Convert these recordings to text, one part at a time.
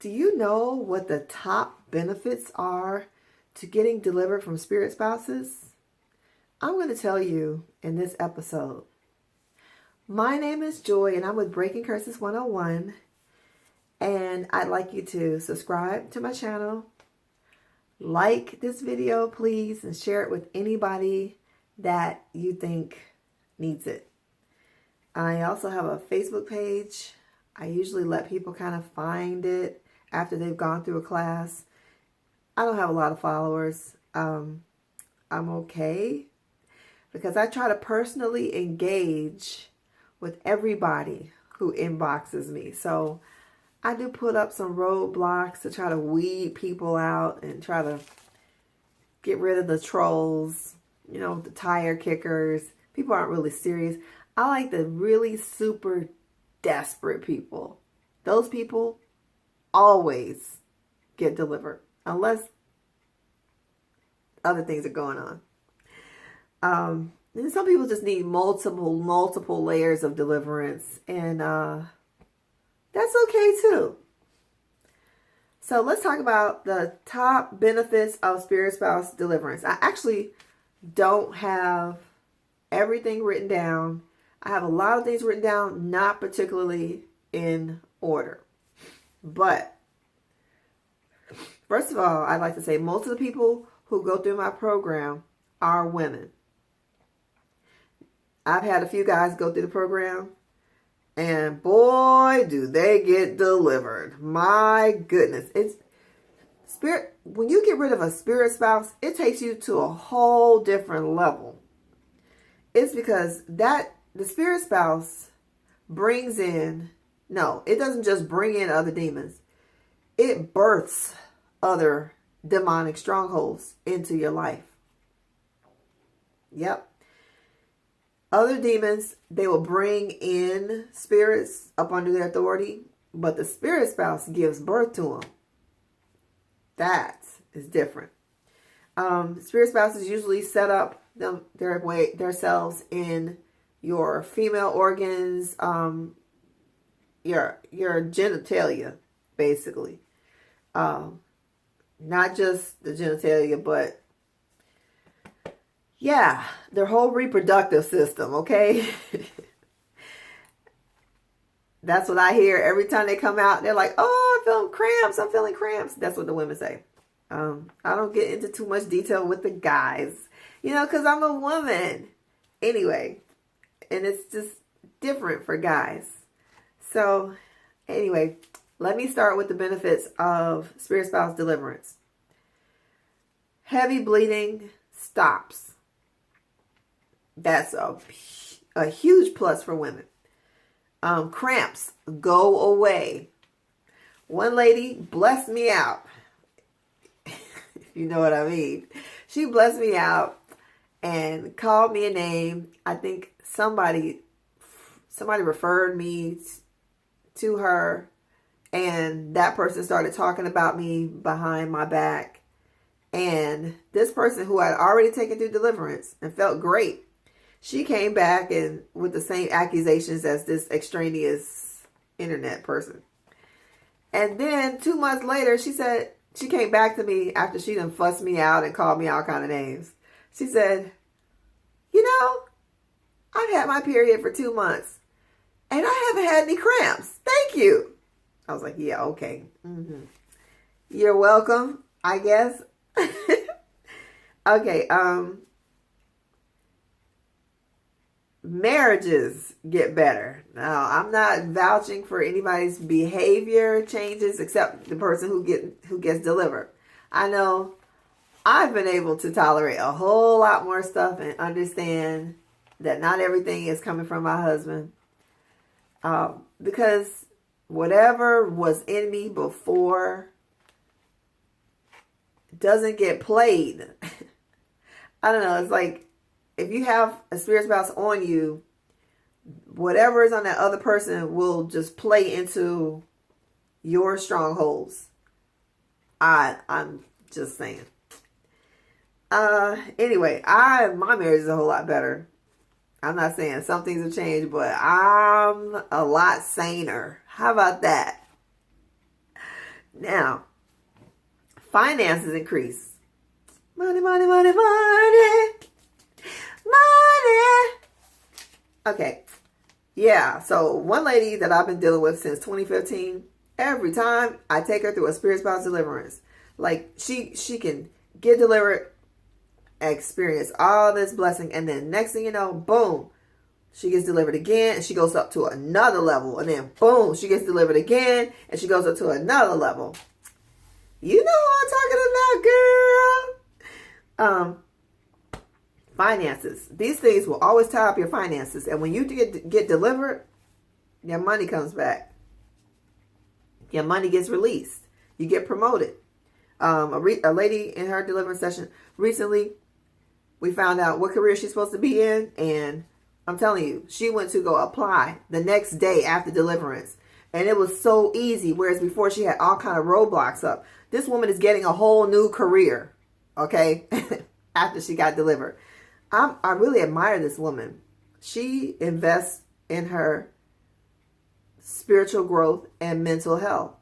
Do you know what the top benefits are to getting delivered from spirit spouses? I'm going to tell you in this episode. My name is Joy and I'm with Breaking Curses 101. And I'd like you to subscribe to my channel. Like this video, please, and share it with anybody that you think needs it. I also have a Facebook page. I usually let people kind of find it after they've gone through a class. I don't have a lot of followers. I'm okay because I try to personally engage with everybody who inboxes me. So I do put up some roadblocks to try to weed people out and try to get rid of the trolls, the tire kickers. People aren't really serious. I like the really super desperate people. Those people always get delivered unless other things are going on. And some people just need multiple layers of deliverance, and that's okay too. So let's talk about the top benefits of spirit spouse deliverance. I actually don't have everything written down. I have a lot of things written down, not particularly in order. But first of all, I'd like to say most of the people who go through my program are women. I've had a few guys go through the program, and boy, do they get delivered. My goodness. When you get rid of a spirit spouse, it takes you to a whole different level. It's because the spirit spouse brings in, no, it doesn't just bring in other demons. It births other demonic strongholds into your life. Yep. Other demons, they will bring in spirits up under their authority, but the spirit spouse gives birth to them. That is different. Spirit spouses usually set up themselves in your female organs, your genitalia, basically. Not just the genitalia, but yeah, their whole reproductive system, okay? That's what I hear every time they come out. They're like, oh, I'm feeling cramps. That's what the women say. I don't get into too much detail with the guys, because I'm a woman. Anyway, and it's just different for guys. So anyway, let me start with the benefits of spirit spouse deliverance. Heavy bleeding stops. That's a huge plus for women. Cramps go away. One lady blessed me out. If you know what I mean. She blessed me out and called me a name. I think somebody referred me to her, and that person started talking about me behind my back. And this person who had already taken through deliverance and felt great, she came back and with the same accusations as this extraneous internet person. And then 2 months later, she said, she came back to me after she done fussed me out and called me all kind of names. She said, I've had my period for 2 months and I haven't had any cramps. Thank you. I was like, yeah, okay. Mm-hmm. You're welcome, I guess. Okay, marriages get better. Now, I'm not vouching for anybody's behavior changes except the person who gets delivered. I know I've been able to tolerate a whole lot more stuff and understand that not everything is coming from my husband. Because whatever was in me before doesn't get played. I don't know. It's like, if you have a spirit spouse on you, whatever is on that other person will just play into your strongholds. I'm just saying. Anyway, my marriage is a whole lot better. I'm not saying some things have changed, but I'm a lot saner. How about that? Now, finances increase. Money, money, money, money. Money. Okay. Yeah. So one lady that I've been dealing with since 2015, every time I take her through a spirit spouse deliverance, like she can get delivered, experience all this blessing, and then next thing you know, boom, she gets delivered again, and she goes up to another level, and then boom, she gets delivered again, and she goes up to another level. You know what I'm talking about, girl. Finances. These things will always tie up your finances, and when you get delivered, your money comes back. Your money gets released. You get promoted. A lady in her deliverance session recently, we found out what career she's supposed to be in, and I'm telling you, she went to go apply the next day after deliverance, and it was so easy, whereas before she had all kind of roadblocks up. This woman is getting a whole new career, okay, after she got delivered. I really admire this woman. She invests in her spiritual growth and mental health.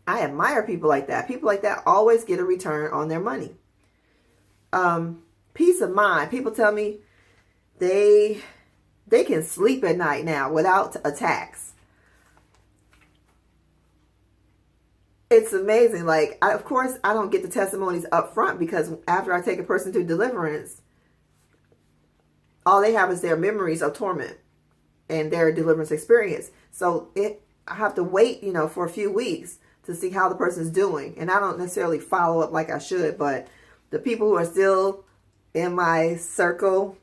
I admire people like that. People like that always get a return on their money. Peace of mind. People tell me they can sleep at night now without attacks. It's amazing. Like, of course, I don't get the testimonies up front, because after I take a person through deliverance, all they have is their memories of torment and their deliverance experience. So I have to wait, for a few weeks to see how the person's doing. And I don't necessarily follow up like I should, but the people who are still in my circle,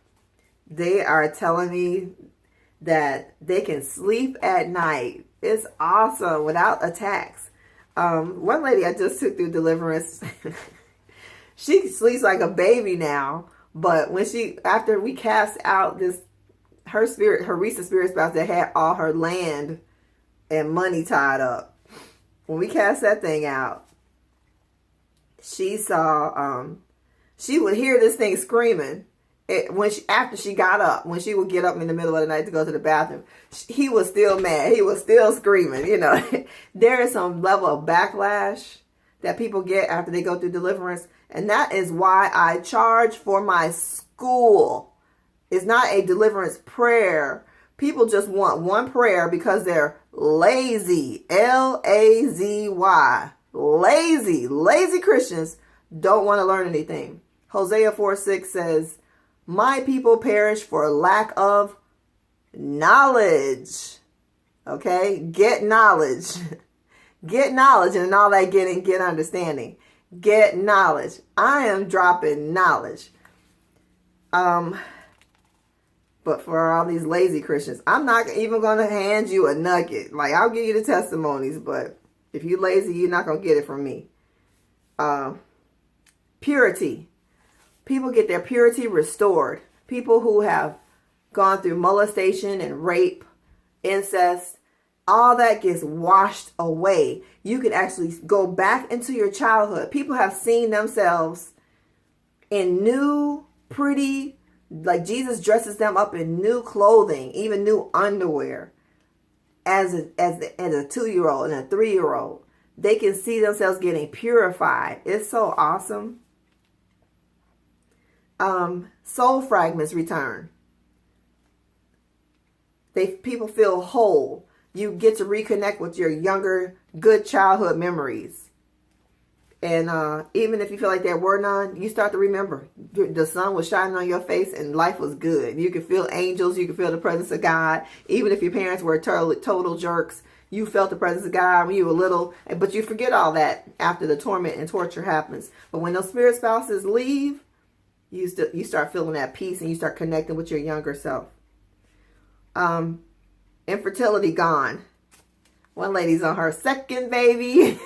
they are telling me that they can sleep at night. It's awesome without attacks. One lady I just took through deliverance, she sleeps like a baby now, but after we cast out her recent spirit spouse that had all her land and money tied up, when we cast that thing out, she saw, she would hear this thing screaming. After she got up, when she would get up in the middle of the night to go to the bathroom, he was still mad. He was still screaming. There is some level of backlash that people get after they go through deliverance. And that is why I charge for my school. It's not a deliverance prayer. People just want one prayer because they're lazy. Lazy. Lazy Christians don't want to learn anything. Hosea 4:6 says, "My people perish for lack of knowledge." Okay? Get knowledge. Get knowledge, and in all that getting, get understanding. Get knowledge. I am dropping knowledge. But for all these lazy Christians, I'm not even going to hand you a nugget. Like, I'll give you the testimonies, but if you're lazy, you're not going to get it from me. Purity. People get their purity restored. People who have gone through molestation and rape, incest, all that gets washed away. You can actually go back into your childhood. People have seen themselves in new, pretty, like Jesus dresses them up in new clothing, even new underwear. As a 2-year-old and a 3-year-old, they can see themselves getting purified. It's so awesome. Soul fragments return. People feel whole. You get to reconnect with your younger, good childhood memories. And even if you feel like there were none, you start to remember. The sun was shining on your face and life was good. You could feel angels. You could feel the presence of God. Even if your parents were total jerks, you felt the presence of God when you were little. But you forget all that after the torment and torture happens. But when those spirit spouses leave, you start feeling that peace, and you start connecting with your younger self. Infertility gone. One lady's on her second baby.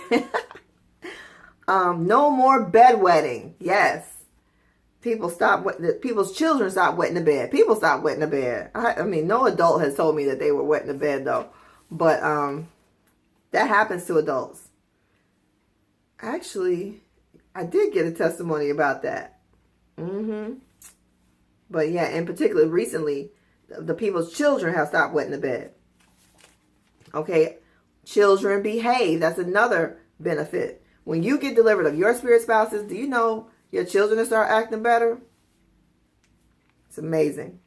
No more bedwetting. Yes. People's children stop wetting the bed. People stop wetting the bed. I mean, no adult has told me that they were wetting the bed though. But that happens to adults. Actually, I did get a testimony about that. But yeah, in particular, recently, the people's children have stopped wetting the bed. Okay, children behave. That's another benefit. When you get delivered of your spirit spouses, do you know your children will start acting better? It's amazing.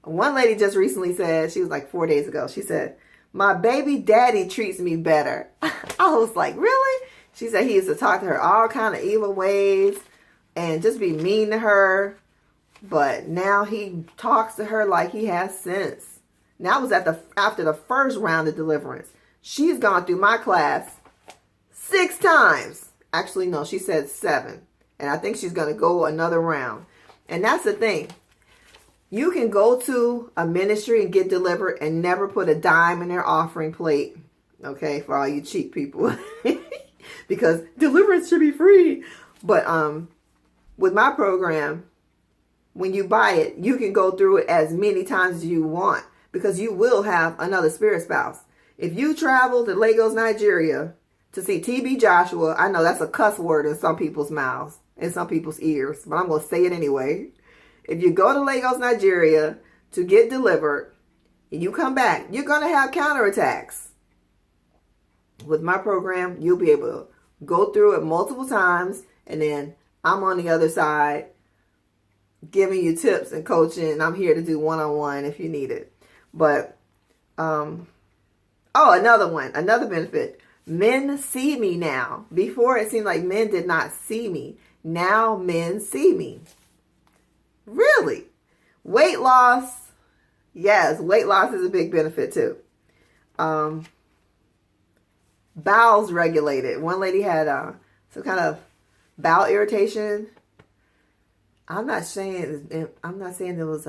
One lady just recently said, she was like 4 days ago, she said, my baby daddy treats me better. I was like, really? She said he used to talk to her all kind of evil ways and just be mean to her. But now he talks to her like he has sense. Now it was after the first round of deliverance. She's gone through my class 6 times. Actually, no, she said 7. And I think she's going to go another round. And that's the thing. You can go to a ministry and get delivered and never put a dime in their offering plate. Okay, for all you cheap people. Because deliverance should be free. But with my program, when you buy it, you can go through it as many times as you want. Because you will have another spirit spouse. If you travel to Lagos, Nigeria to see TB Joshua, I know that's a cuss word in some people's mouths, in some people's ears, but I'm going to say it anyway. If you go to Lagos, Nigeria to get delivered, and you come back, you're going to have counterattacks. With my program, you'll be able to go through it multiple times, and then I'm on the other side giving you tips and coaching, and I'm here to do one-on-one if you need it. But, another benefit. Men see me now. Before, it seemed like men did not see me. Now men see me. Really? Weight loss. Yes, weight loss is a big benefit too. Bowels regulated. One lady had some kind of bowel irritation. I'm not saying it was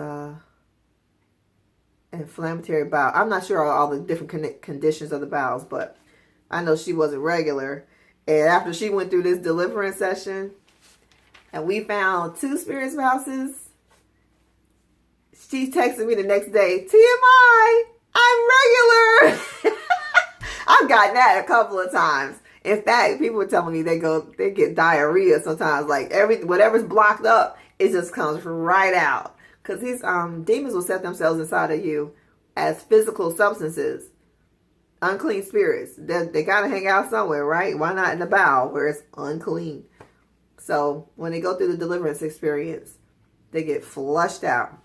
inflammatory bowel. I'm not sure all the different conditions of the bowels, but I know she wasn't regular. And after she went through this deliverance session, and we found 2 spirit spouses, she texted me the next day, TMI, I'm regular. I've gotten that a couple of times. In fact, people were telling me they get diarrhea sometimes. Like whatever's blocked up, it just comes right out. Because these demons will set themselves inside of you as physical substances. Unclean spirits. They got to hang out somewhere, right? Why not in the bowel where it's unclean? So when they go through the deliverance experience, they get flushed out.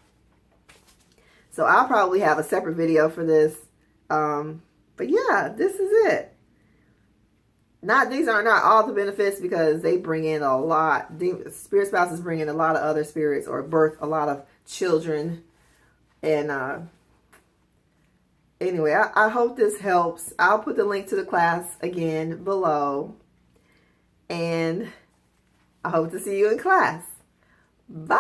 So I'll probably have a separate video for this. But yeah, this is it. These are not all the benefits because they bring in a lot. Spirit spouses bring in a lot of other spirits or birth a lot of children. And anyway, I hope this helps. I'll put the link to the class again below. And I hope to see you in class. Bye.